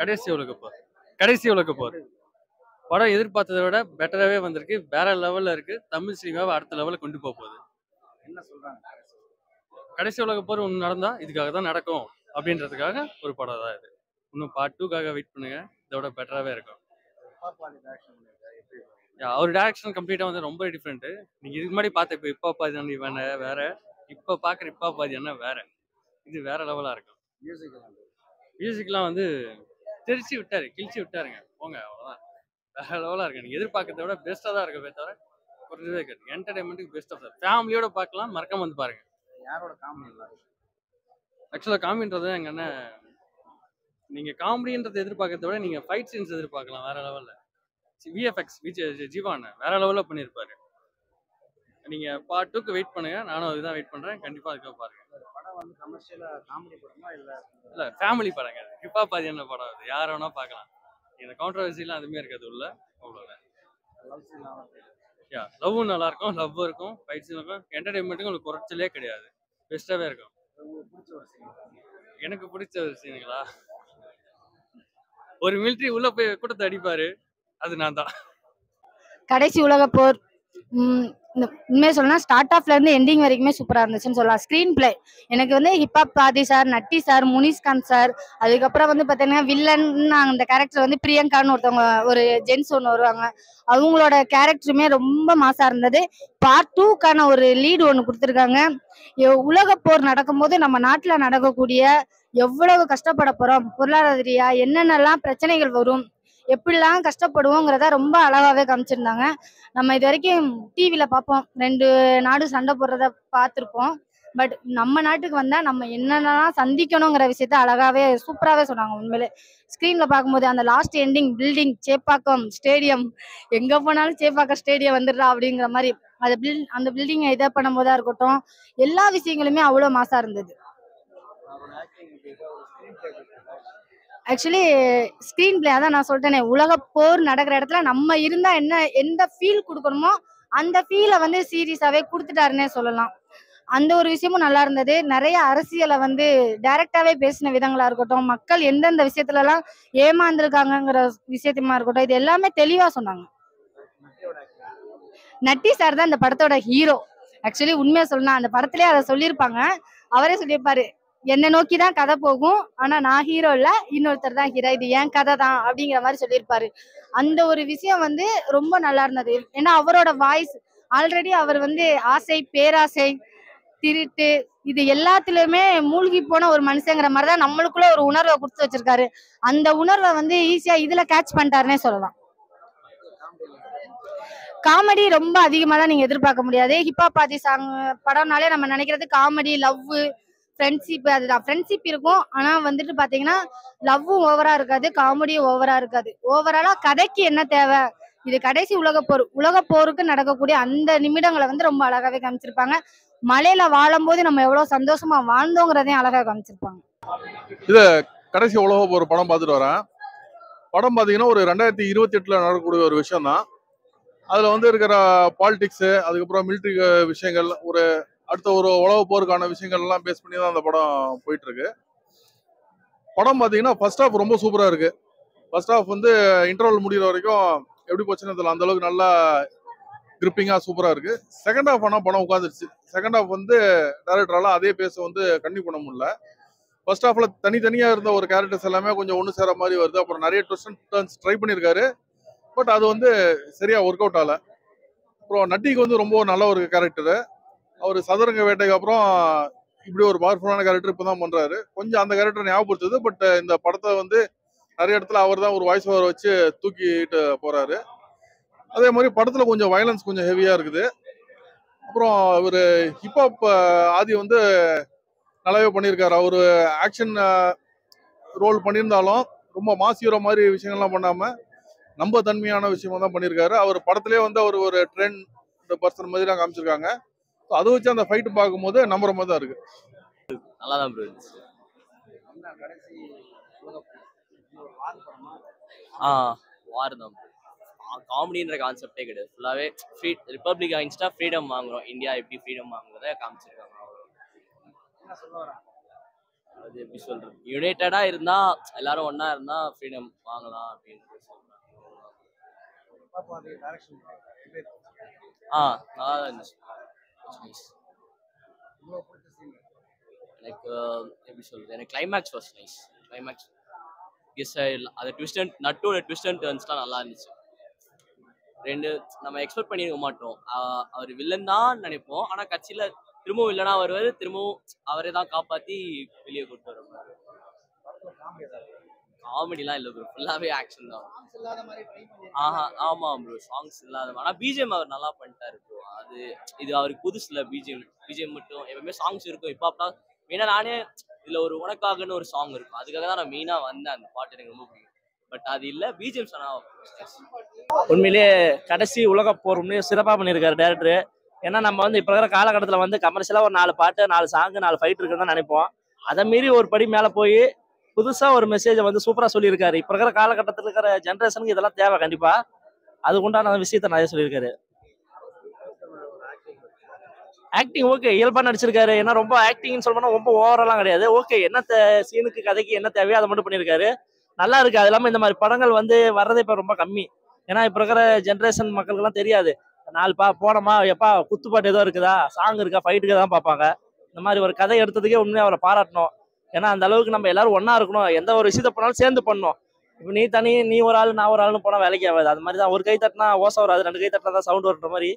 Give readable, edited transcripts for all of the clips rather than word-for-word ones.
கடைசி உலக போர். கடைசி உலக போர் படம் எதிர்பார்த்ததை விட பெட்டராகவே வந்திருக்கு. வேற லெவல்ல இருக்கு. தமிழ் சினிமாவை அடுத்த லெவலில் கொண்டு போக போகுது. என்ன சொல்றாங்க? கடைசி உலக போர் ஒன்று நடந்தா இதுக்காக தான் நடக்கும் அப்படின்றதுக்காக ஒரு படம் தான் இது. இன்னும் பார்ட் 2க்காக வெயிட் பண்ணுங்க. இதோட பெட்டராகவே இருக்கும். அவர் டேரக்ஷன் கம்ப்ளீட்டாக வந்து ரொம்ப டிஃப்ரெண்ட். நீங்க இதுக்கு முன்னாடி பார்த்த இப்போ பாதி வேற, இப்போ பார்க்குற இப்போ பாதி என்ன வேற. இது வேற லெவலா இருக்கும். மியூசிக்லாம் வந்து தெரிச்சு விட்டாரு, கிழிச்சு விட்டாருங்க. போங்க அவ்வளோதான். வேற லெவலா இருக்கு. நீங்க எதிர்பார்க்கறத விட பெஸ்ட்டாக தான் இருக்குமே தவிர குறைஞ்சதே இருக்காது. என்டர்டைன்மெண்ட்டுக்கு பெஸ்ட் ஆஃப் ஃபேமிலியோட பார்க்கலாம். மறக்காம வந்து பாருங்க. யாரோட காமெடி? ஆக்சுவலாக காமெடின்றது எங்க அண்ணன், நீங்க காமெடின்றதை எதிர்பார்க்கறத விட நீங்க ஃபைட் சீன்ஸ் எதிர்பார்க்கலாம் வேற லெவல்ல. விஎஃப்எக்ஸ் ஜீவான் வேற லெவலில் பண்ணியிருப்பாரு. நீங்க பார்ட் 2க்கு வெயிட் பண்ணுங்க. நானும் அதுதான் வெயிட் பண்றேன். கண்டிப்பா அதுக்காக பாருங்க. படம் வந்து கமர்ஷியலா காமெடி படமா இல்ல ஃபேமிலி படங்க. ஹிப்ஹாப் பாதி என்ன படம் அது, யார் வேணா பார்க்கலாம். இந்த கான்ட்ரவர்சிலாம் எதுவுமே இருக்காது உள்ள. அவ்வளோதான். லவ்வும் நல்லா இருக்கும், லவ் இருக்கும், ஃபைட் சீன் இருக்கும், என்டர்டைன்மெண்ட்டுக்கு உங்களுக்கு குறைச்சலே கிடையாது. பெஸ்ட்டாகவே இருக்கும். எனக்கு பிடிச்ச ஒரு சீனுங்களா, ஒரு மிலிட்ரி உள்ள போய் கூட்டத்தை அடிப்பாரு, அது நான் தான். கடைசி உலக போர் உண்மையை சொல்லலாம், ஸ்டார்ட் ஆஃப்ல இருந்து எண்டிங் வரைக்குமே சூப்பரா இருந்துச்சுன்னு சொல்லலாம். ஸ்கிரீன் பிளே எனக்கு வந்து ஹிப்ஹாப் பாதி சார், நட்டி சார், முனிஸ்காந்த் சார், அதுக்கப்புறம் வந்து பார்த்தீங்கன்னா வில்லன் அந்த கேரக்டர் வந்து பிரியங்கான்னு ஒருத்தவங்க, ஒரு ஜென்ஸ் ஒன்று வருவாங்க, அவங்களோட கேரக்டருமே ரொம்ப மாசா இருந்தது. பார்ட் 2க்கான ஒரு லீடு ஒன்று கொடுத்துருக்காங்க. உலக போர் நடக்கும்போது நம்ம நாட்டில் நடக்கக்கூடிய எவ்வளவு கஷ்டப்பட போறோம், பொருளாதார ரீதியா என்னென்னலாம் பிரச்சனைகள் வரும், எப்படிலாம் கஷ்டப்படுவோங்கிறத ரொம்ப அழகாவே காமிச்சிருந்தாங்க. நம்ம இது வரைக்கும் டிவியில பார்ப்போம், 2 நாடு சண்டை போடுறத பார்த்துருப்போம். பட் நம்ம நாட்டுக்கு வந்தா நம்ம என்னென்னலாம் சந்திக்கணுங்கிற விஷயத்த அழகாவே சூப்பராகவே சொன்னாங்க. உண்மையிலே ஸ்க்ரீன்ல பார்க்கும்போது அந்த last ending building, Chepauk stadium, எங்க போனாலும் சேப்பாக்கம் ஸ்டேடியம் வந்துடுறா அப்படிங்கிற மாதிரி அந்த பில்டிங்கை இதை பண்ணும்போதா இருக்கட்டும், எல்லா விஷயங்களுமே அவ்வளோ மாசா இருந்தது. ஆக்சுவலி ஸ்க்ரீன் பிளே அதான் நான் சொல்லிட்டேனே, உலக போர் நடக்கிற இடத்துல நம்ம இருந்தா என்ன எந்த ஃபீல் கொடுக்கணுமோ அந்த ஃபீலை வந்து சீரியஸாவே கொடுத்துட்டாருன்னே சொல்லலாம். அந்த ஒரு விஷயமும் நல்லா இருந்தது. நிறைய அரசியலை வந்து டைரக்டாவே பேசின விதங்களா இருக்கட்டும், மக்கள் எந்தெந்த விஷயத்துல எல்லாம் ஏமாந்துருக்காங்கிற விஷயத்தையுமா இருக்கட்டும், இது எல்லாமே தெளிவா சொன்னாங்க. நட்டி சார் தான் இந்த படத்தோட ஹீரோ. ஆக்சுவலி உண்மையா சொல்லணும், அந்த படத்திலே அதை சொல்லியிருப்பாங்க. அவரே சொல்லியிருப்பாரு, என்னை நோக்கி தான் கதை போகும், ஆனா நான் ஹீரோ இல்ல, இன்னொருத்தர் தான் ஹீரோ, இது என் கதை தான் அப்படிங்கிற மாதிரி சொல்லியிருப்பாரு. அந்த ஒரு விஷயம் வந்து ரொம்ப நல்லா இருந்தது. ஏன்னா அவரோட வாய்ஸ் ஆல்ரெடி அவர் வந்து ஆசை, பேராசை, திருட்டு, இது எல்லாத்துலயுமே மூழ்கி போன ஒரு மனுஷங்கிற மாதிரிதான் நம்மளுக்குள்ள ஒரு உணர்வை கொடுத்து வச்சிருக்காரு. அந்த உணர்வை வந்து ஈஸியா இதுல கேட்ச் பண்ணிட்டாருன்னே சொல்லலாம். காமெடி ரொம்ப அதிகமா தான் நீங்க எதிர்பார்க்க முடியாது. ஹிப்ஹாப் பாதி சாங் படம்னாலே நம்ம நினைக்கிறது காமெடி, லவ், ஃப்ரெண்ட்ஷிப், அதுதான் ஃப்ரெண்ட்ஷிப் இருக்கும். ஆனா வந்துட்டு பாத்தீங்கன்னா லவ்வும் ஓவரா இருக்காது, காமெடியும் ஓவரா இருக்காது. ஓவராலா கதைக்கு என்ன தேவை, இது கடைசி உலக போருக்கு நடக்கக்கூடிய அந்த நிமிடங்களை வந்து ரொம்ப அழகாவே காமிச்சிருப்பாங்க. மலையில வாழும் போது நம்ம எவ்வளவு சந்தோஷமா வாழ்ந்தோங்கிறதையும் அழகா காமிச்சிருப்பாங்க. இது கடைசி உலக போர் படம் பார்த்துட்டு வரேன். படம் பார்த்தீங்கன்னா ஒரு 2028 நடக்கக்கூடிய ஒரு விஷயம் தான். அதில் வந்து இருக்கிற பாலிடிக்ஸு, அதுக்கப்புறம் மிலிட்ரி விஷயங்கள், ஒரு அடுத்த ஒரு உலக போருக்கான விஷயங்கள் எல்லாம் பேஸ் பண்ணி தான் அந்த படம் போயிட்டு இருக்கு. படம் பார்த்தீங்கன்னா ஃபர்ஸ்ட் ஹாஃப் ரொம்ப சூப்பராக இருக்கு. ஃபர்ஸ்ட் ஹாஃப் வந்து இன்டர்வல் முடிகிற வரைக்கும் எப்படி போச்சுன்னு தெரியல, அந்த அளவுக்கு நல்லா கிரிப்பிங்காக சூப்பராக இருக்கு. செகண்ட் ஹாஃப் ஆனால் படம் உட்காந்துருச்சு. செகண்ட் ஹாஃப் வந்து டேரக்டரால அதே பேஸ வந்து கன்டினியூ பண்ண முடியல. ஃபர்ஸ்ட் ஹாஃப்ல தனித்தனியாக இருந்த ஒரு கேரக்டர்ஸ் எல்லாமே கொஞ்சம் ஒன்று சேர மாதிரி வருது. அப்புறம் நிறைய ட்விஸ்ட் அண்ட் டர்ன்ஸ் ட்ரை பண்ணியிருக்காரு. பட் அது வந்து சரியா ஒர்க் அவுட் ஆகல. அப்புறம் நட்டிக்கு வந்து ரொம்ப நல்ல ஒரு கேரக்டரு. அவர் சதுரங்க வேட்டைக்கு அப்புறம் இப்படி ஒரு பவர்ஃபுல்லான கேரக்டர் இப்போ தான் பண்ணுறாரு. கொஞ்சம் அந்த கேரக்டர் ஞாபகப்படுத்துது. பட் இந்த படத்தை வந்து நிறைய இடத்துல அவர் தான் ஒரு வாய்ஸ் ஓவர் வச்சு தூக்கிட்டு போறாரு. அதே மாதிரி படத்தில் கொஞ்சம் வயலன்ஸ் கொஞ்சம் ஹெவியாக இருக்குது. அப்புறம் இவர் ஹிப்ஹாப் ஆதி வந்து நல்லாவே பண்ணியிருக்காரு. அவர் ஆக்ஷன் ரோல் பண்ணியிருந்தாலும் ரொம்ப மாஸ் ஹீரோ மாதிரி விஷயங்கள்லாம் பண்ணாமல் நம்ப தன்மையான விஷயமா தான் பண்ணியிருக்காரு. அவர் படத்திலே வந்து அவர் ஒரு ட்ரெண்ட் பர்சன் மாதிரி தான் காமிச்சிருக்காங்க. அதை வச்சு அந்த ஃபைட்டு பார்க்கும்போது நம்புற மாதிரி தான் இருக்கு. நல்லா தான் இருந்துச்சு. வார் தான். காமெடின்ற கான்செப்டே கிடையாது. ஃபுல்லாகவே ரிப்பப்ளிக் அகைன்ஸ்டா ஃப்ரீடம் வாங்குறோம், இந்தியா எப்படி ஃப்ரீடம் வாங்குறத காமிச்சிருக்காங்க. அது எப்படி சொல்றது, யுனைட்டடா இருந்தா எல்லாரும் ஒண்ணா இருந்தா ஃப்ரீடம் வாங்கலாம் அப்படின்னு சொல்றாங்க. பாப்பா அது டைரக்ஷன் நல்லா தான் இருந்துச்சு. நைஸ். உங்களுக்கு பிடிச்ச சீன் எனக்கு எப்படி சொல்றது, எனக்கு climax was nice. Climax yes, அது ட்விஸ்ட் அண்ட் நட்டோட ட்விஸ்ட் அண்ட் டர்ன்ஸ்லாம் நல்லா இருந்துச்சு. ரெண்டு நம்ம எக்ஸ்பெக்ட் பண்ணிருக்க மாட்டோம். அவர் வில்லன் தான் நினைப்போம், ஆனா கட்சியில திரும்பவும் வில்லனா வருவாரு, திரும்பவும் அவரே தான் காப்பாத்தி வெளியே கொண்டு வருவாரு. காமெடி ஏதாவது காமெடிலாம் இல்லை ப்ரோ, ஃபுல்லாவே ஆக்ஷன் தான். சாங்ஸ் இல்லாத மாதிரி ட்ரை பண்ணி ஆமா ப்ரோ, சாங்ஸ் இல்லாத. ஆனா பிஜிஎம் அவர் நல்லா பண்ணிட்டாரு ப்ரோ. அது இது அவருக்கு புதுசு இல்லை. பிஜிஎம் மட்டும் எப்பவுமே சாங்ஸ் இருக்கும். இப்போ அப்பா மெயினா நானே இதுல ஒரு உனக்காகன்னு ஒரு சாங் இருக்கும், அதுக்காக தான் நான் மெயினா வந்தேன். அந்த பாட்டு எனக்கு ரொம்ப பிடிக்கும். பட் அது இல்லை, பிஜிஎம் சொன்னா உண்மையிலேயே கடைசி உலக போர் உண்மையிலே சிறப்பாக பண்ணியிருக்காரு டேரக்டர். ஏன்னா நம்ம வந்து இப்போ இருக்கிற காலகட்டத்தில் வந்து கமர்ஷியலாக ஒரு 4 பாட்டு 4 சாங்கு 4 ஃபைட் இருக்குன்னு தான் நினைப்போம். அதை மீறி ஒரு படி மேலே போய் புதுசாக ஒரு மெசேஜை வந்து சூப்பராக சொல்லியிருக்காரு. இப்போ இருக்கிற காலகட்டத்தில் இருக்கிற ஜென்ரேஷனுக்கு இதெல்லாம் தேவை கண்டிப்பாக. அதுக்குண்டான விஷயத்த நிறைய சொல்லியிருக்காரு. ஆக்டிங் ஓகே, இயல்பாக நடிச்சிருக்காரு. ஏன்னா ரொம்ப ஆக்டிங்னு சொல்லணும்னா ரொம்ப ஓவரெல்லாம் கிடையாது. ஓகே, என்ன சீனுக்கு கதைக்கு என்ன தேவையோ அதை மட்டும் பண்ணியிருக்காரு. நல்லா இருக்கு. அது இல்லாமல் இந்த மாதிரி படங்கள் வந்து வர்றதே இப்போ ரொம்ப கம்மி. ஏன்னா இப்போ இருக்கிற ஜென்ரேஷன் மக்களுக்கெல்லாம் தெரியாது. 4 போனோமா, எப்பா குத்துப்பாட்டு ஏதோ இருக்குதா, சாங் இருக்கா, ஃபைட்டுக்கு தான் பார்ப்பாங்க. இந்த மாதிரி ஒரு கதை எடுத்ததுக்கே உண்மையாக அவரை பாராட்டணும். ஏன்னா அந்த அளவுக்கு நம்ம எல்லாரும் ஒன்றா இருக்கணும். எந்த ஒரு விஷயத்தை போனாலும் சேர்ந்து பண்ணணும். இப்போ நீ ஒரு ஆள் நான் ஒரு ஆள்னு போனால் வேலைக்கு ஆகாது. அது மாதிரி தான் ஒரு கை தட்டினா ஓசை வராது, 2 கை தட்டினா தான் சவுண்ட் வர்ற மாதிரி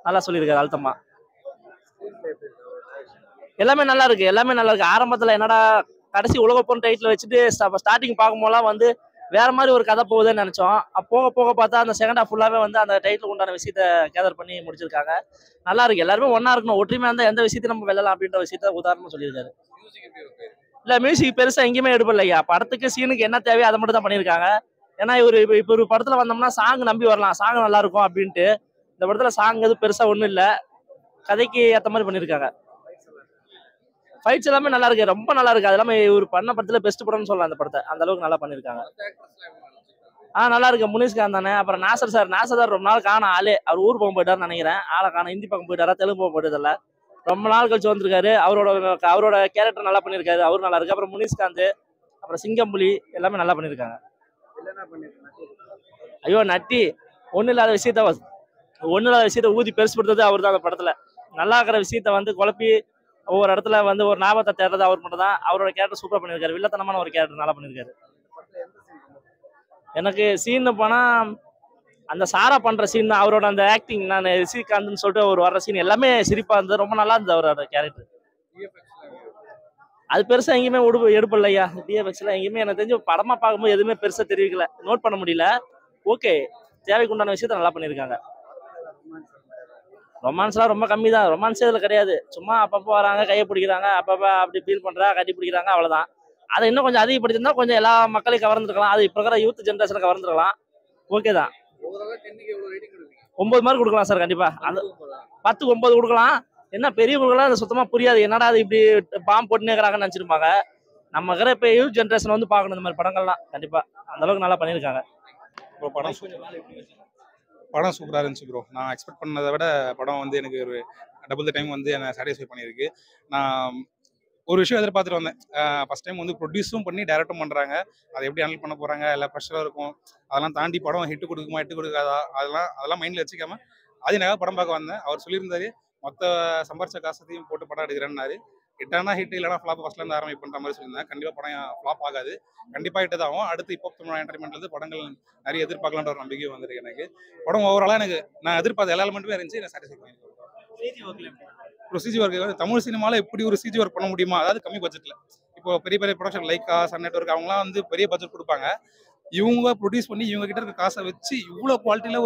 நல்லா சொல்லியிருக்காரு அழுத்தமா. எல்லாமே நல்லா இருக்கு. ஆரம்பத்தில் என்னடா கடைசி உலக போர் டைட்டில் வச்சுட்டு ஸ்டார்டிங் பார்க்கும்போதெல்லாம் வந்து வேற மாதிரி ஒரு கதை போகுதுன்னு நினைச்சோம். போக போக பார்த்தா அந்த செகண்ட் ஹாஃப் ஃபுல்லாவே வந்து அந்த டைட்டில் உண்டான விஷயத்த கேதர் பண்ணி முடிச்சிருக்காங்க. நல்லா இருக்கு. எல்லாருமே ஒன்னா இருக்கணும், ஒற்றுமையா இருந்தா எந்த விஷயத்தையும் நம்ம வெல்லலாம் அப்படின்ற விஷயத்த உதாரணம் சொல்லியிருக்காரு. இல்ல மியூசிக் பெருசா எங்கேயுமே எடுப்பலையா. படத்துக்கு சீனுக்கு என்ன தேவையோ அதை மட்டும் தான் பண்ணியிருக்காங்க. ஏன்னா இப்போ ஒரு படத்துல வந்தோம்னா சாங் நம்பி வரலாம், சாங் நல்லா இருக்கும் அப்படின்ட்டு. இந்த படத்துல சாங் எதுவும் பெருசா ஒன்றும் இல்லை, கதைக்கு ஏற்ற மாதிரி பண்ணியிருக்காங்க. ஃபைட்ஸ் எல்லாமே நல்லா இருக்கு, ரொம்ப நல்லா இருக்கு. அது எல்லாமே இவர் பண்ண படத்துல பெஸ்ட் படம்னு சொல்லலாம். அந்த படத்தை அந்த அளவுக்கு நல்லா பண்ணியிருக்காங்க. நல்லா இருக்கு. முனிஷ்காந்த் தானே. அப்புறம் நாசர் சார் ரொம்ப நாள் காண ஆளே. அவர் ஊர் போக போயிட்டாருன்னு நினைக்கிறேன். ஆளை காண, ஹிந்தி பக்கம் போயிட்டாரா, தெலுங்கு போக போயிட்டதில்ல. ரொம்ப நாள் கழிச்சு வந்திருக்காரு. அவரோட கேரக்டர் நல்லா பண்ணியிருக்காரு. அவரும் நல்லா இருக்கு. அப்புறம் முனிஷ்காந்த், அப்புறம் சிங்கம்புலி எல்லாமே நல்லா பண்ணியிருக்காங்க. ஐயோ நட்டி ஒன்றும் இல்லாத விஷயத்த ஊதி பெருசுப்படுத்துறது அவர் தான். அந்த படத்துல நல்லா இருக்கிற விஷயத்த வந்து குழப்பி ஒவ்வொரு இடத்துல வந்து ஒரு ஞாபகத்தை தேடுறது அவர் மட்டும் தான். அவரோட கேரக்டர் சூப்பராக பண்ணியிருக்காரு. வில்லத்தனமான ஒரு கேரக்டர் நல்லா பண்ணியிருக்காரு. எனக்கு சீன் போனா அந்த சாரா பண்ற சீன் தான். அவரோட அந்த ஆக்டிங், நான் ரிஷிகாந்த்னு சொல்லிட்டு ஒரு வர்ற சீன் எல்லாமே சிரிப்பா இருந்தது, ரொம்ப நல்லா இருந்தது அவரோட கேரக்டர். அது பெருசா எங்கேயுமே எடுப்பில்லையா. டிஎஃப்எக்ஸ்ல எங்கேயுமே எனக்கு தெரிஞ்சு படமா பார்க்கும்போது எதுவுமே பெருசா தெரிவிக்கல, நோட் பண்ண முடியல. ஓகே, தேவைக்கு உண்டான விஷயத்த நல்லா பண்ணியிருக்காங்க. ரொமான்ஸ்லாம் ரொம்ப கம்மி தான். ரொமான்ஸே இதில் கிடையாது. சும்மா அப்பப்போ வராங்க, கையை பிடிக்கிறாங்க, அப்பப்போ அப்படி ஃபீல் பண்ணுறா, கட்டி பிடிக்கிறாங்க, அவ்வளோதான். அதை இன்னும் கொஞ்சம் அதிகப்படுத்திருந்தா கொஞ்சம் எல்லா மக்களையும் கவர்ந்துருக்கலாம். அது இப்போ இருக்கிற யூத் ஜென்ரேஷனை கவர்ந்துருக்கலாம். ஓகே தான். 9 மார்க் கொடுக்கலாம் சார் கண்டிப்பாக. அந்த 10க்கு 9 கொடுக்கலாம். என்ன பெரியவங்களுக்குலாம் அது சுத்தமாக புரியாது. என்னடா அது இப்படி பாம்பு போட்டுனே இருக்கிறாங்கன்னு நினச்சிருப்பாங்க. நம்ம இருக்கிற இப்போ யூத் ஜென்ரேஷன் வந்து பார்க்கணும் இந்த மாதிரி படங்கள்லாம். கண்டிப்பாக அந்த அளவுக்கு நல்லா பண்ணியிருக்காங்க. படம் சூப்பராக இருந்துச்சு ப்ரோ. நான் எக்ஸ்பெக்ட் பண்ணதை விட படம் வந்து எனக்கு ஒரு டபுள் த டைம் வந்து என்னை சாட்டிஸ்ஃபை பண்ணியிருக்கு. நான் ஒரு விஷயம் எதிர்பார்த்துட்டு வந்தேன். ஃபஸ்ட் டைம் வந்து ப்ரொடியூஸும் பண்ணி டேரக்டும் பண்ணுறாங்க. அதை எப்படி ஹேண்டில் பண்ண போகிறாங்க, எல்லாம் ப்ரெஷராக இருக்கும். அதெல்லாம் தாண்டி படம் ஹிட்டு கொடுக்குமா ஹிட்டு கொடுக்காதா அதெல்லாம் மைண்டில் வச்சுக்காம அதுக்காக படம் பார்க்க வந்தேன். அவர் சொல்லியிருந்தாரு மொத்த சம்பாரிச்ச காசத்தையும் போட்டு படம் எடுக்கிறேன்னாரு. ஹிட்டானா ஹிட், இல்லைனா ஃப்ளாப் ஃபஸ்ட்லேருந்து ஆரம்பிப்புன்ற மாதிரி சொல்லியிருந்தேன். கண்டிப்பாக படம் ஃப்ளாப் ஆகாது, கண்டிப்பாக ஹிட்டு தான் ஆகும். அடுத்து இப்போ தமிழ் என்டர்டைன்மெண்ட்லேருந்து படங்கள் நிறைய எதிர்பார்க்கலான்ற ஒரு நம்பிக்கை வந்திருக்கு எனக்கு. படம் ஓவராலாக எனக்கு நான் எதிர்பார்த்த எல்லா எலமெண்ட்டுமே இருந்துச்சு. நான் சாட்டிஸ்ஃபை பண்ணியிருக்கேன். ஒரு சிஜி ஒர்க் வந்து தமிழ் சினிமாவில் எப்படி ஒரு சிஜி ஒர்க் பண்ண முடியுமா, அதாவது கம்மி பட்ஜெட்டில். இப்போ பெரிய பெரிய ப்ரொடக்ஷன் லைக்கா, சன் நெட்வொர்க் அவங்களாம் வந்து பெரிய பட்ஜெட் கொடுப்பாங்க. இவங்க ப்ரொடியூஸ் பண்ணி இவங்க கிட்ட இருக்க காசை வச்சு இவ்வளோ குவாலிட்டியில்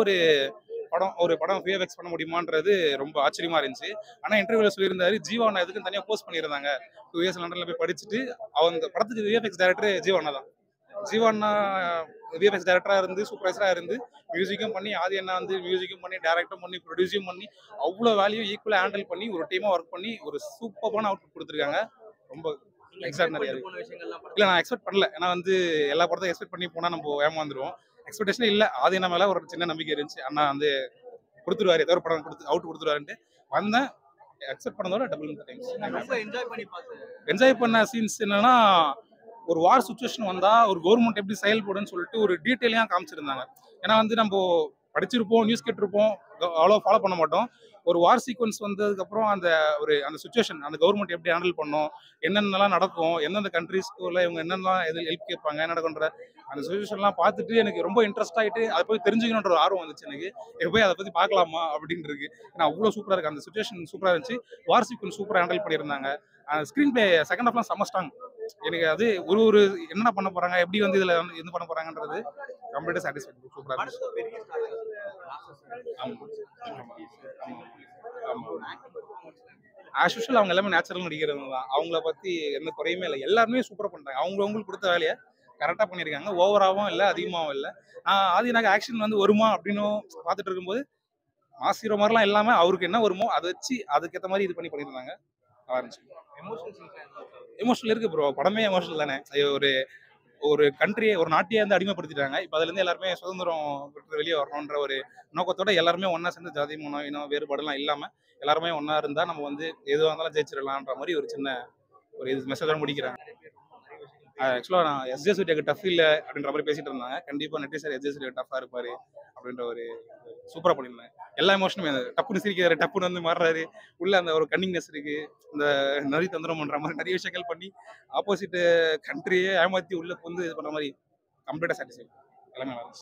ஒரு படம் விஎஃப்எக்ஸ் பண்ண முடியுமான்றது ரொம்ப ஆச்சரியமா இருந்துச்சு. ஆனால் இன்டர்வியூவில் சொல்லியிருந்தாரு, ஜீவானா எதுக்குன்னு தனியாக போஸ்ட் பண்ணியிருந்தாங்க. 2 இயர்ஸ் லண்டனில் போய் படிச்சுட்டு அவங்க படத்துக்கு விஎஃப்எக்ஸ் டைரக்டர் ஜீவானா தான். ஜீவானா விஎஃப்எக்ஸ் டைரக்டராக இருந்து சூப்பர்வைசராக இருந்து மியூசிக்கும் பண்ணி, ஆதி அண்ணா வந்து மியூசிக்கும் பண்ணி, டைரக்டும் பண்ணி, ப்ரொடியூஸும் பண்ணி, அவ்வளோ வேல்யூ ஈக்குவலாக ஹேண்டில் பண்ணி ஒரு டீமாக ஒர்க் பண்ணி ஒரு சூப்பரான அவுட்புட் கொடுத்துருக்காங்க. ரொம்ப எக்ஸாக்ட் இல்லை, நான் எக்ஸ்பெக்ட் பண்ணல. ஏன்னா வந்து எல்லா படத்தையும் எக்ஸ்பெக்ட் பண்ணி போனால் நம்ம ஏமாந்துருவோம். எக்ஸ்பெக்டேஷனே இல்லை. ஆதி அண்ணா மேலே ஒரு சின்ன நம்பிக்கை இருந்துச்சு. அண்ணா வந்து கொடுத்துருவாரு, ஏதோ ஒரு படம் அவுட் கொடுத்துருவாருன்ட்டு வந்தேன். அக்செப்ட் பண்ணதோட டபுள் டைம்ஸ். ரொம்ப என்ஜாய் பண்ணி பார்த்தேன். என்ஜாய் பண்ண சீன்ஸ் என்னன்னா, ஒரு வார் சுச்சுவேஷன் வந்தா ஒரு கவர்மெண்ட் எப்படி செயல்படுன்னு சொல்லிட்டு ஒரு டீட்டெயிலாக காமிச்சிருந்தாங்க. ஏன்னா வந்து நம்ம படிச்சிருப்போம், நியூஸ் கேட்டிருப்போம், அவ்வளோ ஃபாலோ பண்ண மாட்டோம். ஒரு வார் சீக்வன்ஸ் வந்ததுக்கப்புறம் அந்த சுச்சுவேஷன், அந்த கவர்மெண்ட் எப்படி ஹேண்டில் பண்ணும், என்னென்னலாம் நடக்கும், எந்தெந்த கண்ட்ரீஸ்க்குள்ள இவங்க என்னென்னலாம் எது ஹெல்ப் கேட்பாங்க, என்ன நடக்குன்ற அந்த சுச்சுவேஷன்லாம் பார்த்துட்டு எனக்கு ரொம்ப இன்ட்ரெஸ்ட் ஆகிட்டு அதை போய் தெரிஞ்சுக்கணுன்ற ஒரு ஆர்வம் வந்துச்சு எனக்கு. போய் அதை பற்றி பார்க்கலாமா அப்படின்னு இருக்கு. ஏன்னா அவ்வளோ சூப்பராக இருக்குது, அந்த சுச்சுவேஷன் சூப்பராக இருந்துச்சு. வார் சீக்வன்ஸ் சூப்பராக ஹேண்டில் பண்ணியிருந்தாங்க. ஸ்க்ரீன் பிளே செகண்ட் ஹாஃப்லாம் செம்ம ஸ்ட்ராங். எனக்கு அது ஒரு என்ன பண்ண போறாங்க, எப்படி வந்து இதுல இது பண்ண போறாங்கன்றது கம்ப்ளீட்டா சாட்டிஸ்ஃபைட். சூப்பரா இருந்துச்சு. ஆஸ் யூஷுவல் அவங்க எல்லாமே நேச்சுரல் நடிக்கிறவங்க தான். அவங்கள பத்தி எந்த குறையுமே இல்லை. எல்லாருமே சூப்பரா பண்றாங்க. அவங்களுக்கு கொடுத்த வேலையை கரெக்டா பண்ணியிருக்காங்க. ஓவராகவும் இல்லை, அதிகமாகவும் இல்லை. ஆதினாக ஆக்ஷன் வந்து வருமா அப்படின்னு பார்த்துட்டு இருக்கும்போது மாஸ் ஹீரோ மாதிரிலாம் இல்லாம அவருக்கு என்ன வருமோ அதை வச்சு அதுக்கேற்ற மாதிரி இது பண்ணியிருந்தாங்க. நல்லா இருந்துச்சு. எமோஷனல் இருக்கு ப்ரோ. படமே எமோஷனல் தானே. ஒரு கண்ட்ரியை, ஒரு நாட்டையே வந்து அடிமைப்படுத்திட்டாங்க. இப்போ அதுல இருந்து எல்லாருமே சுதந்திரம் பெற்று வெளியே வரணுன்ற ஒரு நோக்கத்தோட எல்லாருமே ஒன்னா சேர்ந்து ஜாதி மனம் இனம் வேறுபாடுலாம் இல்லாம எல்லாருமே ஒன்னா இருந்தா நம்ம வந்து எதுவாக இருந்தாலும் ஜெயிச்சிடலான்ற மாதிரி ஒரு சின்ன இது மெசேஜோட முடிக்கிறாங்க. ஆக்சுவலாக நான் எஸ்ஜே சூர்யாக்கு டஃப் இல்லை அப்படின்ற மாதிரி பேசிட்டு இருந்தாங்க. கண்டிப்பாக நெட்டி சார் எஸ்ஜே சூர்யா டஃபாக இருப்பாரு அப்படின்ற ஒரு சூப்பராக பண்ணியிருந்தாங்க. எல்லா எமோஷனுமே டப்புன்னு சிரிக்கிறாரு, டப்புன்னு வந்து மாறுறாரு, உள்ள அந்த ஒரு கன்னிங்னஸ் இருக்கு, இந்த நரி தந்திரம் பண்ற மாதிரி நிறைய விஷயங்கள் பண்ணி ஆப்போசிட் கண்ட்ரியே ஏமாத்தி உள்ள வந்து இது பண்ற மாதிரி கம்ப்ளீட்டாக சாட்டிஸ்ஃபை எல்லாமே நல்லா இருந்துச்சு.